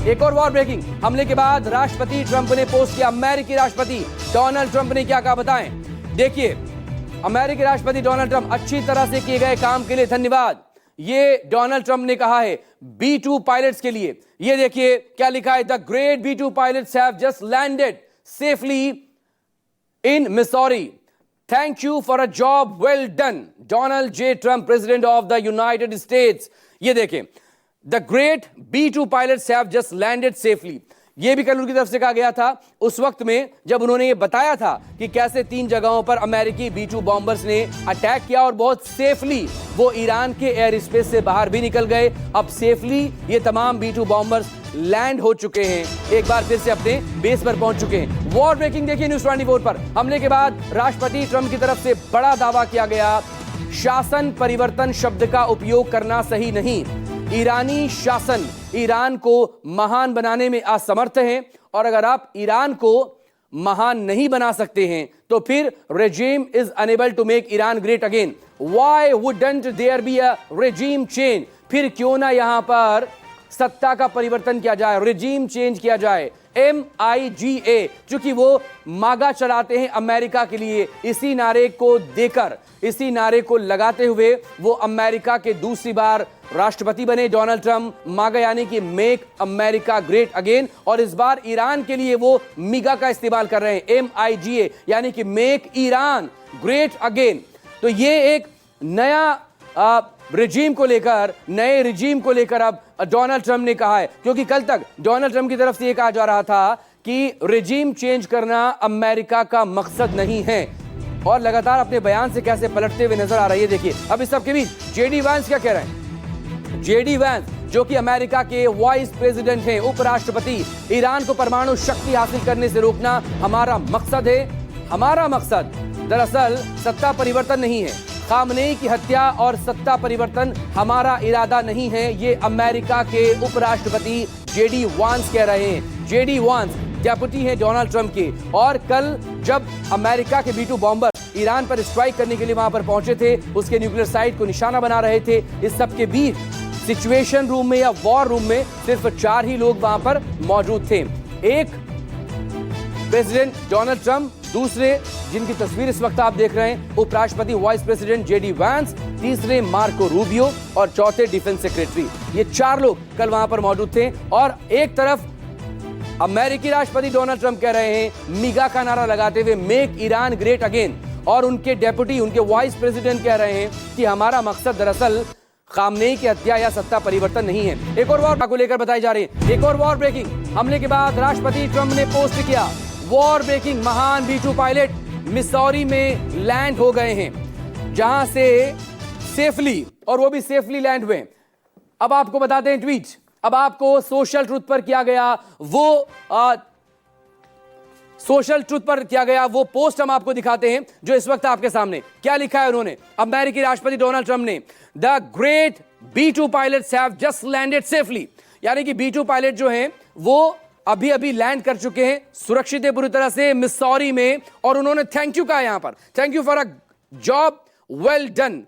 एक और war breaking, हमले के बाद राष्ट्रपति ट्रंप ने पोस्ट किया। अमेरिकी राष्ट्रपति डोनाल्ड ट्रंप ने क्या कहा बताएं। देखिए, अमेरिकी राष्ट्रपति डोनाल्ड ट्रंप, अच्छी तरह से किए गए काम के लिए धन्यवाद, ये डोनाल्ड ट्रंप ने कहा है B-2 पायलट्स के लिए। ये देखिए क्या लिखा है, the great B-2 pilots have just landed safely in Missouri, thank you for a job well done, Donald J Trump, president of the United states. ये देखें, the great B-2 pilots have just landed safely, यह भी कल उनकी तरफ से कहा गया था उस वक्त में जब उन्होंने ये बताया था कि कैसे 3 जगहों पर अमेरिकी B-2 बॉम्बर्स ने अटैक किया और बहुत सेफली वो ईरान के एयर स्पेस से बाहर भी निकल गए। अब सेफली ये तमाम B-2 बॉम्बर्स लैंड हो चुके हैं, एक बार फिर से अपने बेस पर पहुंच चुके हैं। वॉर ब्रेकिंग देखिए न्यूज़ 24 पर, हमले के बाद राष्ट्रपति ट्रंप की तरफ से बड़ा दावा किया गया, शासन परिवर्तन शब्द का उपयोग करना सही नहीं, ईरानी शासन ईरान को महान बनाने में असमर्थ है और अगर आप ईरान को महान नहीं बना सकते हैं तो फिर regime is unable to make Iran great again. Why wouldn't there be a regime change? फिर क्यों ना यहां पर सत्ता का परिवर्तन किया जाए, regime change किया जाए। MIGA, चूंकि वो मागा चलाते हैं अमेरिका के लिए, इसी नारे को देकर, इसी नारे को लगाते हुए वो अमेरिका के दूसरी बार राष्ट्रपति बने डोनाल्ड ट्रंप। मागा यानी कि मेक अमेरिका ग्रेट अगेन, और इस बार ईरान के लिए वो मिगा का इस्तेमाल कर रहे हैं, MIGA यानी कि मेक ईरान ग्रेट अगेन। तो ये एक नया रिजीम को लेकर, नए रिजीम को लेकर अब डोनाल्ड ट्रंप ने कहा है, क्योंकि कल तक डोनाल्ड ट्रंप की तरफ से यह कहा जा रहा था कि रिजीम चेंज करना अमेरिका का मकसद नहीं है, और लगातार अपने बयान से कैसे पलटते हुए नजर आ रही है। देखिए अब इस सब के बीच JD वांस क्या कह रहे हैं। JD वांस जो कि अमेरिका के वाइस प्रेसिडेंट हैं, उपराष्ट्रपति, ईरान को परमाणु शक्ति हासिल करने से रोकना हमारा मकसद है। हमारा मकसद दरअसल सत्ता परिवर्तन नहीं है, खामनेई की हत्या और सत्ता परिवर्तन हमारा इरादा नहीं है, ये अमेरिका के उपराष्ट्रपति JD वांस कह रहे हैं। JD वांस डेप्यूटी हैं डोनाल्ड ट्रंप के, और कल जब अमेरिका के B-2 बॉम्बर ईरान पर स्ट्राइक करने के लिए वहां पर पहुंचे थे, उसके न्यूक्लियर साइट को निशाना बना रहे थे, इस सब के बीच सिचुएशन रूम में या वॉर रूम में सिर्फ 4 ही लोग वहां पर मौजूद थे। एक प्रेसिडेंट डोनाल्ड ट्रंप, दूसरे जिनकी तस्वीर इस वक्त आप देख रहे हैं उपराष्ट्रपति वाइस प्रेसिडेंट JD वांस, तीसरे मार्को रूबियो और चौथे डिफेंस सेक्रेटरी। ये 4 लोग कल वहां पर मौजूद थे। और एक तरफ अमेरिकी राष्ट्रपति डोनाल्ड ट्रंप कह रहे हैं मिगा का नारा लगाते हुए मेक ईरान ग्रेट अगेन, और उनके डेप्यूटी, उनके वाइस प्रेसिडेंट कह रहे हैं कि हमारा मकसद दरअसल खामनेई की हत्या या सत्ता परिवर्तन नहीं है। एक और वॉर को लेकर बताई जा रही है, एक और वॉर ब्रेकिंग, हमले के बाद राष्ट्रपति ट्रंप ने पोस्ट किया, वॉर ब्रेकिंग, महान B-2 पायलट मिसौरी में लैंड हो गए हैं, जहां से सेफली, और वो भी सेफली लैंड हुए। अब आपको बताते हैं ट्वीट, अब आपको सोशल ट्रुथ पर किया गया वो सोशल ट्रुथ पर किया गया वो पोस्ट हम आपको दिखाते हैं जो इस वक्त आपके सामने। क्या लिखा है उन्होंने, अमेरिकी राष्ट्रपति डोनाल्ड ट्रंप ने, the great B-2 pilots have just landed safely, यानी कि B-2 पायलट जो हैं वो अभी अभी लैंड कर चुके हैं सुरक्षित है पूरी तरह से मिसौरी में, और उन्होंने थैंक यू कहा, यहां पर thank you for a job well done.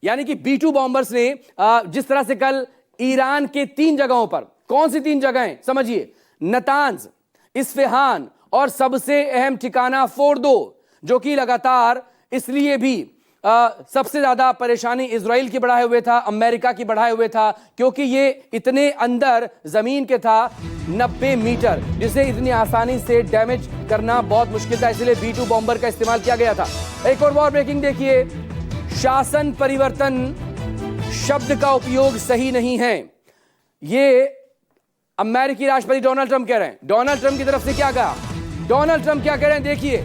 यानी कि B-2 बॉम्बर्स ने जिस तरह से कल ईरान के 3 जगहों पर, कौन सी 3 जगहें समझिए, नतांज, इस्फहान और सबसे अहम ठिकाना फोर्दो, जो कि लगातार इसलिए भी सबसे ज्यादा परेशानी इजराइल की बढ़ाए हुए था, अमेरिका की बढ़ाए हुए था, क्योंकि ये इतने अंदर जमीन के था, 90 मीटर, जिसे इतनी आसानी से डैमेज करना बहुत मुश्किल था, इसलिए B-2 बॉम्बर का इस्तेमाल किया गया था। एक और वॉर ब्रेकिंग देखिए, शासन परिवर्तन शब्द का उपयोग सही नहीं है, ये अमेरिकी राष्ट्रपति डोनाल्ड ट्रंप कह रहे हैं। डोनाल्ड ट्रंप की तरफ से क्या कहा, डोनाल्ड ट्रंप क्या कह रहे हैं देखिए,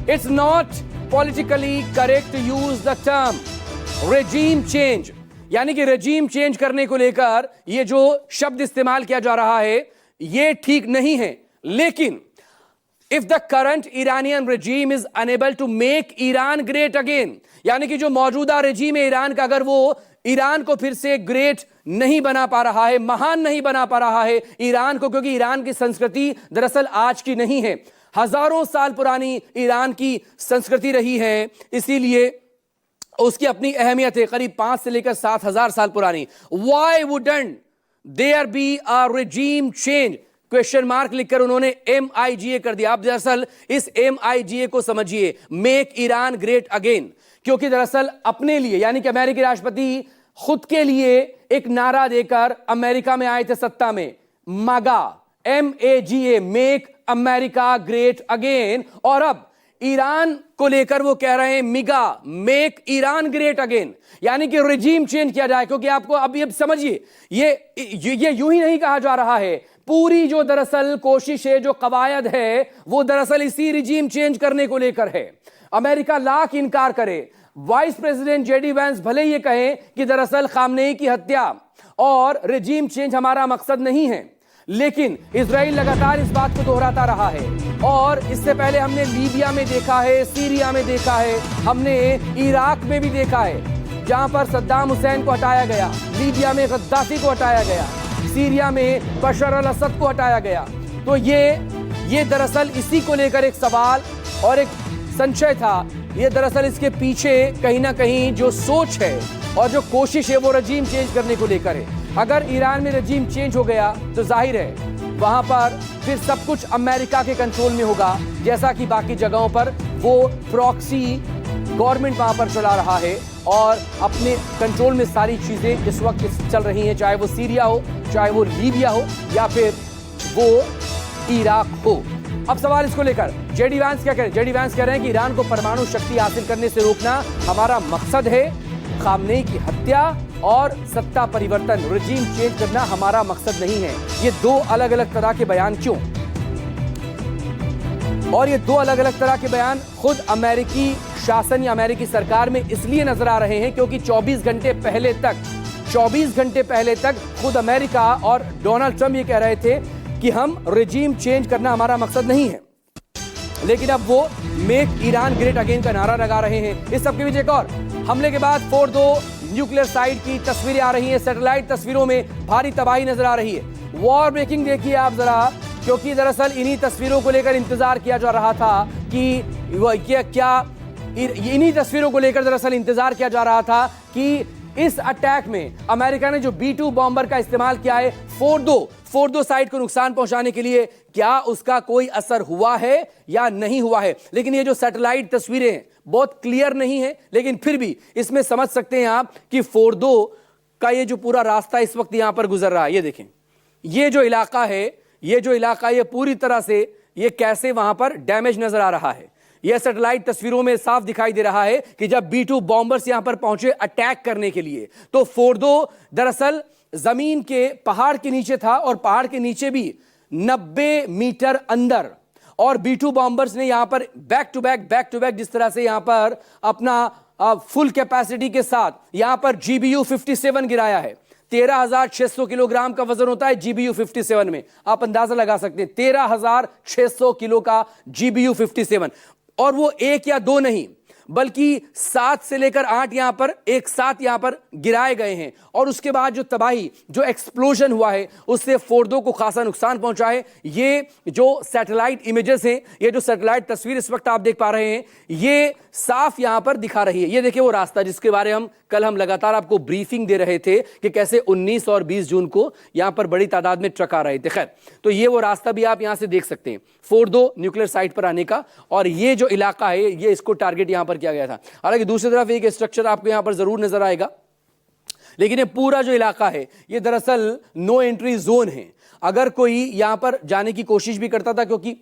it's not politically correct use the term regime change, यानी कि रेजीम चेंज करने को लेकर ये जो शब्द इस्तेमाल किया जा रहा है ये ठीक नहीं है, लेकिन if the current Iranian regime is unable to make Iran great again, यानी कि जो मौजूदा रेजीम है ईरान का, अगर वो ईरान को फिर से ग्रेट नहीं बना पा रहा है, महान नहीं बना पा रहा है ईरान को, क्योंकि ईरान की संस्कृति दरअसल आज की नहीं है, हजारों साल पुरानी ईरान की संस्कृति रही है, इसीलिए उसकी अपनी अहमियत है, करीब 5 से लेकर 7,000 साल पुरानी। Why wouldn't there be a regime change? Question mark लिखकर उन्होंने MIGA कर दिया। आप दरअसल इस MIGA को समझिए, मेक ईरान ग्रेट अगेन, क्योंकि दरअसल अपने लिए यानी कि अमेरिकी राष्ट्रपति खुद के लिए एक नारा देकर अमेरिका में आए थे सत्ता में, मागा, MAGA, make America great again, और अब ईरान को लेकर वो कह रहे हैं मिगा, मेक ईरान ग्रेट अगेन, यानी कि रिजीम चेंज किया जाए। क्योंकि आपको अभी अब समझिए, ये यूं ही नहीं कहा जा रहा है, पूरी जो दरअसल कोशिश है, जो कवायद है, वो दरअसल इसी रिजीम चेंज करने को लेकर है। अमेरिका लाख इनकार करे, वाइस प्रेसिडेंट JD वैंस भले ये कहें कि दरअसल खामनेई की हत्या और रिजीम चेंज हमारा मकसद नहीं है, लेकिन इजराइल लगातार इस बात को दोहराता रहा है। और इससे पहले हमने लीबिया में देखा है, सीरिया में देखा है, हमने इराक में भी देखा है, जहां पर सद्दाम हुसैन को हटाया गया, लीबिया में गद्दाफी को हटाया गया, सीरिया में बशर अल असद को हटाया गया। तो ये दरअसल इसी को लेकर एक सवाल और एक संशय था। ये दरअसल इसके पीछे कहीं ना कहीं जो सोच है और जो कोशिश है वो रजीम चेंज करने को लेकर है। अगर ईरान में रजीम चेंज हो गया तो जाहिर है वहां पर फिर सब कुछ अमेरिका के कंट्रोल में होगा, जैसा कि बाकी जगहों पर वो प्रॉक्सी गवर्नमेंट वहां पर चला रहा है और अपने कंट्रोल में सारी चीजें इस वक्त चल रही हैं, चाहे वो सीरिया हो, चाहे वो लीबिया हो, या फिर वो इराक हो। अब सवाल इसको लेकर JD वैंस क्या कह रहे हैं? JD वैंस कह रहे हैं कि ईरान को परमाणु शक्ति हासिल करने से रोकना हमारा मकसद है, खामनेई की हत्या और सत्ता परिवर्तन, रिजीम चेंज करना हमारा मकसद नहीं है। ये दो अलग अलग तरह के बयान क्यों? और ये दो अलग अलग तरह के बयान खुद अमेरिकी शासन या अमेरिकी सरकार में इसलिए नजर आ रहे हैं क्योंकि 24 घंटे पहले तक खुद अमेरिका और डोनाल्ड ट्रंप ये कह रहे थे कि हम रिजीम चेंज करना हमारा मकसद नहीं है, लेकिन अब वो मेक ईरान ग्रेट अगेन का नारा लगा रहे हैं। इस सबके बीच एक और हमले के बाद फोर्डो न्यूक्लियर साइट की तस्वीरें आ रही हैं, सैटेलाइट तस्वीरों में भारी तबाही नजर आ रही है। वॉर ब्रेकिंग देखिए आप जरा, क्योंकि दरअसल इन्हीं तस्वीरों को लेकर इंतजार किया जा रहा था कि इन्हीं तस्वीरों को लेकर दरअसल इंतजार किया जा रहा था कि इस अटैक में अमेरिका ने जो B-2 बॉम्बर का इस्तेमाल किया है फोर्डो साइट को नुकसान पहुंचाने के लिए, क्या उसका कोई असर हुआ है या नहीं हुआ है। लेकिन ये जो सैटेलाइट तस्वीरें हैं बहुत क्लियर नहीं है, लेकिन फिर भी इसमें समझ सकते हैं आप कि फोर्डो का ये जो पूरा रास्ता इस वक्त यहां पर गुजर रहा है। ये देखें, ये जो इलाका है, ये पूरी तरह से ये कैसे वहां पर डैमेज नजर आ रहा है। यह सैटेलाइट तस्वीरों में साफ दिखाई दे रहा है कि जब B-2 बॉम्बर्स यहां पर पहुंचे अटैक करने के लिए, तो फोर्डो दरअसल जमीन के पहाड़ के नीचे था और पहाड़ के नीचे भी 90 मीटर अंदर, और B-2 बॉम्बर्स ने यहां पर बैक टू बैक जिस तरह से यहां पर अपना फुल कैपेसिटी के साथ यहां पर GBU-57 गिराया है। 13,600 किलोग्राम का वजन होता है GBU-57 में, आप अंदाजा लगा सकते हैं 13,600 किलो का GBU-57, और वो एक या दो नहीं बल्कि 7 से लेकर 8 यहां पर एक साथ यहां पर गिराए गए हैं। और उसके बाद जो तबाही, जो एक्सप्लोजन हुआ है, उससे फोर्डो को खासा नुकसान पहुंचा है। ये जो सैटेलाइट इमेजेस हैं, ये जो सैटेलाइट तस्वीर इस वक्त आप देख पा रहे हैं, ये साफ यहां पर दिखा रही है। ये देखिए वो रास्ता जिसके बारे हम कल लगातार आपको ब्रीफिंग दे रहे थे कि कैसे 19 और 20 जून को यहां पर बड़ी तादाद में ट्रक आ रहे थे। खैर, तो ये वो रास्ता भी आप यहां से देख सकते हैं फोर्डो न्यूक्लियर साइट पर आने का, और ये जो इलाका है ये इसको टारगेट यहां पर किया गया था। हालांकि दूसरी तरफ एक स्ट्रक्चर आपको यहां पर जरूर नजर आएगा, लेकिन ये पूरा जो इलाका है ये दरअसल नो एंट्री जोन है। अगर कोई यहां पर जाने की कोशिश भी करता था, क्योंकि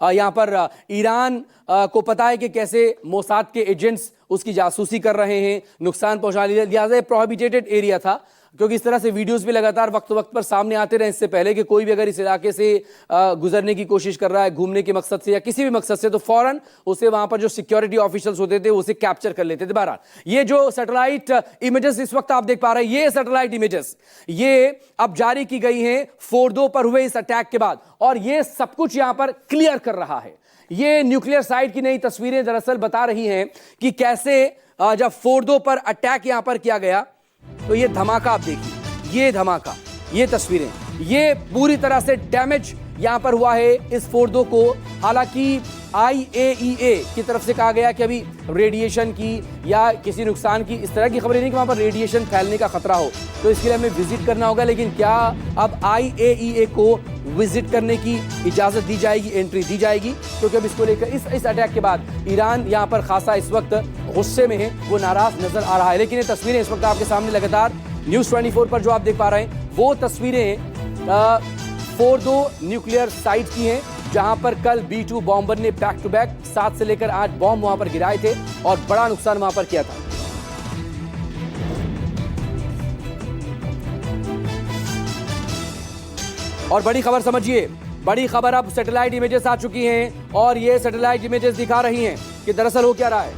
यहां पर ईरान को पता है कि कैसे मोसाद के एजेंट्स उसकी जासूसी कर रहे हैं, नुकसान पहुंचा लिया, प्रोहिबिटेड एरिया था, क्योंकि इस तरह से वीडियोस भी लगातार वक्त पर सामने आते रहे इससे पहले कि कोई भी अगर इस इलाके से गुजरने की कोशिश कर रहा है घूमने के मकसद से या किसी भी मकसद से, तो फौरन उसे वहां पर जो सिक्योरिटी ऑफिशियल्स होते थे उसे कैप्चर कर लेते थे। बहरहाल, ये जो सैटेलाइट इमेजेस इस वक्त आप देख पा रहे हैं, ये सैटेलाइट इमेजेस ये अब जारी की गई हैं फोर्डो पर हुए इस अटैक के बाद, और ये सब कुछ यहां पर क्लियर कर रहा है। ये न्यूक्लियर साइट की नई तस्वीरें दरअसल बता रही हैं कि कैसे जब फोर्डो पर अटैक यहां पर किया गया, तो ये धमाका आप देखिए, ये धमाका, ये तस्वीरें ये पूरी तरह से डैमेज यहां पर हुआ है इस फोर्दो को। हालांकि IAEA की तरफ से कहा गया कि अभी रेडिएशन की या किसी नुकसान की इस तरह की खबरें नहीं कि वहां पर रेडिएशन फैलने का खतरा हो, तो इसके लिए हमें विजिट करना होगा। लेकिन क्या अब IAEA को विजिट करने की इजाजत दी जाएगी, एंट्री दी जाएगी? क्योंकि अब इसको लेकर इस अटैक के बाद ईरान यहां पर खासा इस वक्त गुस्से में है, वो नाराज नजर आ रहा है। लेकिन ये तस्वीरें इस वक्त आपके सामने लगातार न्यूज 24 पर जो आप देख पा रहे हैं, वो तस्वीरें फोर्दो न्यूक्लियर साइट की हैं, जहां पर कल B2 बॉम्बर ने बैक टू बैक 7 से लेकर 8 बॉम्ब वहां पर गिराए थे और बड़ा नुकसान वहां पर किया था। और बड़ी खबर समझिए, बड़ी खबर अब सैटेलाइट इमेजेस आ चुकी हैं और ये सैटेलाइट इमेजेस दिखा रही हैं कि दरअसल हो क्या रहा है।